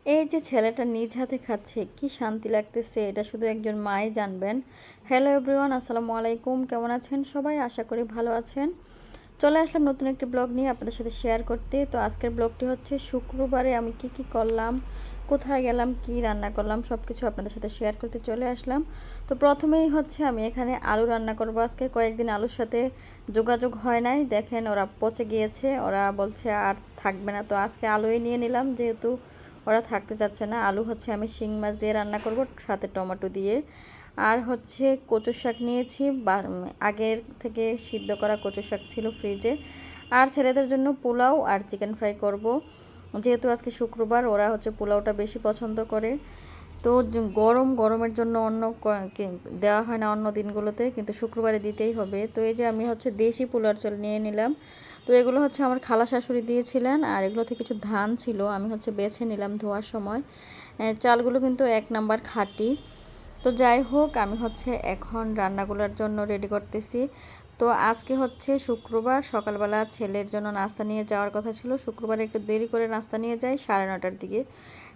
এই যে ছেলেটা নিজ হাতে খাচ্ছে কি শান্তি লাগতেছে, এটা শুধু একজন মাই জানবেন। হ্যালো এভরিওয়ান, আসসালামু আলাইকুম। কেমন আছেন সবাই? আশা করি ভালো আছেন। চলে আসলাম নতুন একটি ব্লগ নিয়ে আপনাদের সাথে শেয়ার করতে। তো আজকের ব্লগটি হচ্ছে শুক্রবারে আমি কি করলাম, কোথায় গেলাম, কি রান্না করলাম, সব কিছু আপনাদের সাথে শেয়ার করতে চলে আসলাম। তো প্রথমেই হচ্ছে আমি এখানে আলু রান্না করবো। আজকে কয়েকদিন আলুর সাথে যোগাযোগ হয় নাই, দেখেন ওরা পচে গিয়েছে, ওরা বলছে আর থাকবে না। তো আজকে আলুই নিয়ে নিলাম, যেহেতু ওরা থাকতে চাচ্ছে না। আলু হচ্ছে আমি শিং মাছ দিয়ে রান্না করব, সাথে টমেটো দিয়ে। আর হচ্ছে কচু শাক নিয়েছি, আগের থেকে সিদ্ধ করা কচু শাক ছিল ফ্রিজে। আর ছেলেদের জন্য পোলাও আর চিকেন ফ্রাই করব, যেহেতু আজকে শুক্রবার, ওরা হচ্ছে পোলাওটা বেশি পছন্দ করে। তো গরমের জন্য অন্য দেওয়া হয় না অন্য দিনগুলোতে, কিন্তু শুক্রবারে দিতেই হবে। তো এই যে আমি হচ্ছে দেশি পোলার চাল নিয়ে নিলাম। তো এগুলো হচ্ছে আমার খালা শাশুড়ি দিয়েছিলেন, আর এগুলোতে কিছু ধান ছিল, আমি হচ্ছে বেছে নিলাম ধোয়ার সময়। চালগুলো কিন্তু এক নাম্বার খাঁটি। তো যাই হোক, আমি হচ্ছে এখন রান্নাগুলোর জন্য রেডি করতেছি। তো আজকে হচ্ছে শুক্রবার, সকালবেলা ছেলের জন্য নাস্তা নিয়ে যাওয়ার কথা ছিল। শুক্রবারে একটু দেরি করে নাস্তা নিয়ে যাই, 9:30টার দিকে।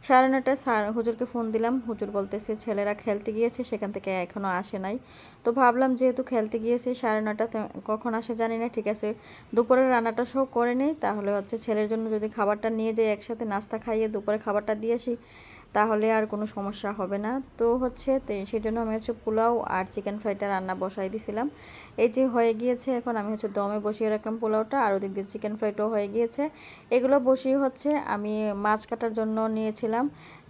9:30টায় হুজুরকে ফোন দিলাম, হুজুর বলতেছে ছেলেরা খেলতে গিয়েছে, সেখান থেকে এখনও আসে নাই। তো ভাবলাম যেহেতু খেলতে গিয়েছে 9:30, কখন আসে জানি না, ঠিক আছে দুপুরের রান্নাটা সব করে নেই, তাহলে হচ্ছে ছেলের জন্য যদি খাবারটা নিয়ে যাই, একসাথে নাস্তা খাইয়ে দুপুরে খাবারটা দিয়ে আসি, তাহলে আর কোনো সমস্যা হবে না। তো হচ্ছে সেই জন্য আমি হচ্ছে পোলাও আর চিকেন ফ্রাইটা রান্না বসাই দিয়েছিলাম। এই যে হয়ে গিয়েছে, এখন আমি হচ্ছে দমে বসিয়ে রাখলাম পোলাওটা, আর ওদিক দিয়ে চিকেন ফ্রাইটাও হয়ে গিয়েছে। এগুলো বসিয়ে হচ্ছে আমি মাছ কাটার জন্য নিয়েছিলাম।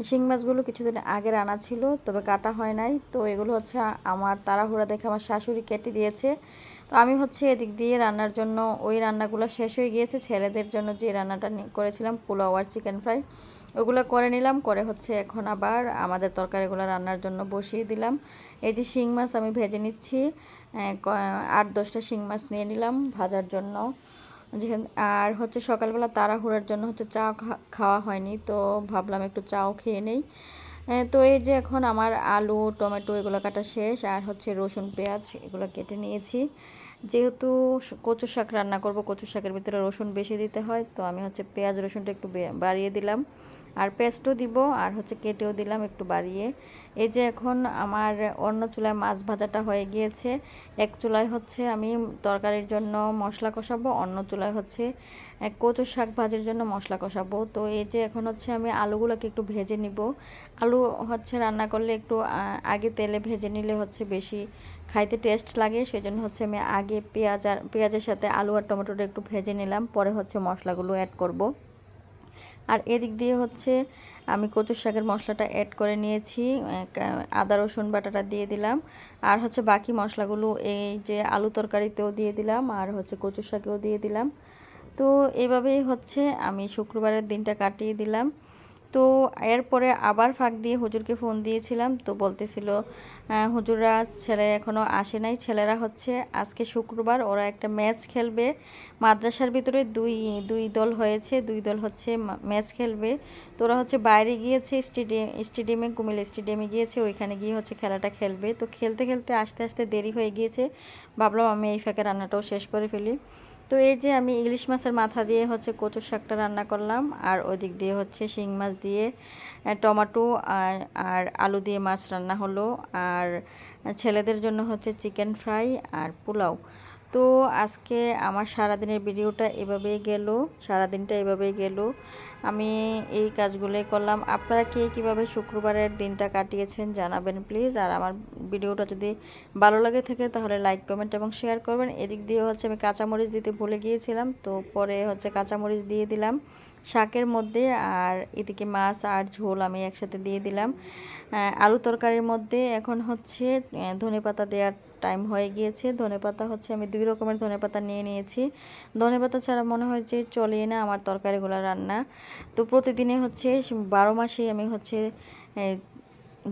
শিং মাছগুলো কিছুদিন আগে রান্না ছিল, তবে কাটা হয় নাই। তো এগুলো হচ্ছে আমার তাড়াহুড়া দেখে আমার শাশুড়ি কেটে দিয়েছে। তো আমি হচ্ছে এদিক দিয়ে রান্নার জন্য, ওই রান্নাগুলো শেষ হয়ে গিয়েছে, ছেলেদের জন্য যে রান্নাটা করেছিলাম পোলাও আর চিকেন ফ্রাই, ওগুলো করে নিলাম। করে হচ্ছে এখন আবার আমাদের তরকারিগুলো রান্নার জন্য বসিয়ে দিলাম। এই যে শিং মাছ আমি ভেজে নিচ্ছি, 8-10টা শিং মাছ নিয়ে নিলাম ভাজার জন্য। যেখানে আর হচ্ছে সকালবেলা তাড়াহুড়ার জন্য হচ্ছে চা খাওয়া হয়নি, তো ভাবলাম একটু চাও খেয়ে নেই। তো এই যে এখন আমার আলু টমেটো এগুলো কাটা শেষ, আর হচ্ছে রসুন পেঁয়াজ এগুলো কেটে নিয়েছি। যেহেতু কচু শাক রান্না করব, কচু শাকের ভিতরে রসুন বেশি দিতে হয়, তো আমি হচ্ছে পেঁয়াজ রসুনটা একটু বাড়িয়ে দিলাম, আর পেস্টও দিব, আর হচ্ছে কেটেও দিলাম একটু বাড়িয়ে। এই যে এখন আমার অন্য চুলায় মাছ ভাজাটা হয়ে গিয়েছে। এক চুলায় হচ্ছে আমি তরকারির জন্য মশলা কষাবো, অন্য চুলায় হচ্ছে কচু শাক ভাজির জন্য মশলা কষাবো। তো এই যে এখন হচ্ছে আমি আলুগুলোকে একটু ভেজে নিব। আলু হচ্ছে রান্না করলে একটু আগে তেলে ভেজে নিলে হচ্ছে বেশি খাইতে টেস্ট লাগে, সেজন্য হচ্ছে আমি আগে পেঁয়াজের সাথে আলু আর টমেটোটা একটু ভেজে নিলাম, পরে হচ্ছে মশলাগুলো অ্যাড করব। আর এদিক দিয়ে হচ্ছে আমি কচু শাকের মশলাটা অ্যাড করে নিয়েছি, আদা রসুন বাটাটা দিয়ে দিলাম, আর হচ্ছে বাকি মশলাগুলো এই যে আলু তরকারিতেও দিয়ে দিলাম, আর হচ্ছে কচু শাকেও দিয়ে দিলাম। তো এইভাবেই হচ্ছে আমি শুক্রবারের দিনটা কাটিয়ে দিলাম। তো এরপরে আবার ফাঁক দিয়ে হুজুরকে ফোন দিয়েছিলাম, তো বলতেছিল হুজুররা ছেলে এখনও আসে নাই। ছেলেরা হচ্ছে আজকে শুক্রবার ওরা একটা ম্যাচ খেলবে, মাদ্রাসার ভিতরে দুই দুই দল হয়েছে, দুই দল হচ্ছে ম্যাচ খেলবে। তো ওরা হচ্ছে বাইরে গিয়েছে, স্টেডিয়ামে, কুমিল্লা স্টেডিয়ামে গিয়েছে, ওইখানে গিয়ে হচ্ছে খেলাটা খেলবে। তো খেলতে খেলতে আস্তে আস্তে দেরি হয়ে গিয়েছে, ভাবলাম আমি এই ফাঁকে রান্নাটাও শেষ করে ফেলি। তো এই যে আমি ইলিশ মাছের মাথা দিয়ে হচ্ছে কচুর শাকটা রান্না করলাম, আর ওই দিক দিয়ে হচ্ছে শিং মাছ দিয়ে টমেটো আর আলু দিয়ে মাছ রান্না হলো, আর ছেলেদের জন্য হচ্ছে চিকেন ফ্রাই আর পোলাও। তো আজকে আমার সারাদিনের ভিডিওটা এভাবেই গেল, সারাদিনটা এভাবেই গেল, আমি এই কাজগুলোই করলাম। আপনারা কে কীভাবে শুক্রবারের দিনটা কাটিয়েছেন জানাবেন প্লিজ। আর আমার ভিডিওটা যদি ভালো লাগে থাকে তাহলে লাইক কমেন্ট এবং শেয়ার করবেন। এদিক দিয়ে হচ্ছে আমি কাঁচামরিচ দিতে ভুলে গিয়েছিলাম, তো পরে হচ্ছে কাঁচামরিচ দিয়ে দিলাম শাকের মধ্যে, আর এদিকে মাছ আর ঝোল আমি একসাথে দিয়ে দিলাম আলু তরকারির মধ্যে। এখন হচ্ছে ধনেপাতা দেওয়ার টাইম হয়ে গিয়েছে। ধনেপাতা হচ্ছে আমি 2 রকমের ধনেপাতা নিয়ে নিয়েছি, ধনেপাতা ছাড়া মনে হয় যে চলেই না আমার তরকারিগুলো রান্না। তো প্রতিদিনে হচ্ছে 12 মাসেই আমি হচ্ছে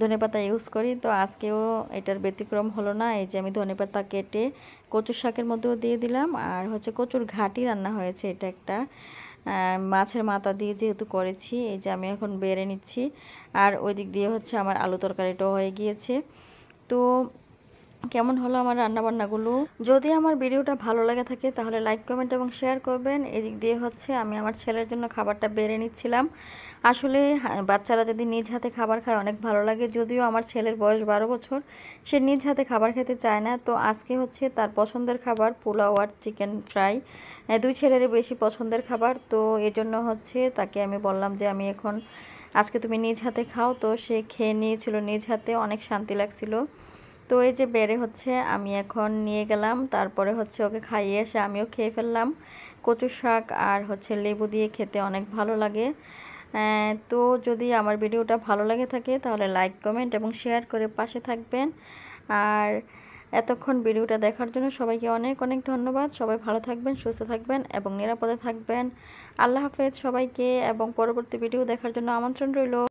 ধনেপাতা ইউজ করি, তো আজকেও এটার ব্যতিক্রম হলো না। এই যে আমি ধনেপাতা কেটে কচুর শাকের মধ্যেও দিয়ে দিলাম, আর হচ্ছে কচুর ঘাটি রান্না হয়েছে, এটা একটা মাছের মাথা দিয়ে যেহেতু করেছি। এই যে আমি এখন বেড়ে নিচ্ছি, আর ওই দিক দিয়ে হচ্ছে আমার আলু তরকারিটাও হয়ে গিয়েছে। তো কেমন হলো আমার রান্নাবান্নাগুলো? যদি আমার ভিডিওটা ভালো লাগে থাকে তাহলে লাইক কমেন্ট এবং শেয়ার করবেন। এদিক দিয়ে হচ্ছে আমি আমার ছেলের জন্য খাবারটা বেড়ে নিচ্ছিলাম, আসলে বাচ্চারা যদি নিজ হাতে খাবার খায় অনেক ভালো লাগে। যদিও আমার ছেলের বয়স 12 বছর, সে নিজ হাতে খাবার খেতে চায় না। তো আজকে হচ্ছে তার পছন্দের খাবার পোলাও আর চিকেন ফ্রাই, দুই ছেলেরই বেশি পছন্দের খাবার। তো এজন্য হচ্ছে তাকে আমি বললাম যে আমি এখন আজকে তুমি নিজ হাতে খাও। তো সে খেয়ে নিয়েছিল নিজ হাতে, অনেক শান্তি লাগছিল। তো এই যে বেড়ে হচ্ছে আমি এখন নিয়ে গেলাম, তারপরে হচ্ছে ওকে খাইয়ে এসে আমিও খেয়ে ফেললাম। কচু শাক আর হচ্ছে লেবু দিয়ে খেতে অনেক ভালো লাগে। তো যদি আমার ভিডিওটা ভালো লাগে থাকে তাহলে লাইক কমেন্ট এবং শেয়ার করে পাশে থাকবেন। আর এতক্ষণ ভিডিওটা দেখার জন্য সবাইকে অনেক অনেক ধন্যবাদ। সবাই ভালো থাকবেন, সুস্থ থাকবেন এবং নিরাপদে থাকবেন। আল্লাহ হাফেজ সবাইকে, এবং পরবর্তী ভিডিও দেখার জন্য আমন্ত্রণ রইল।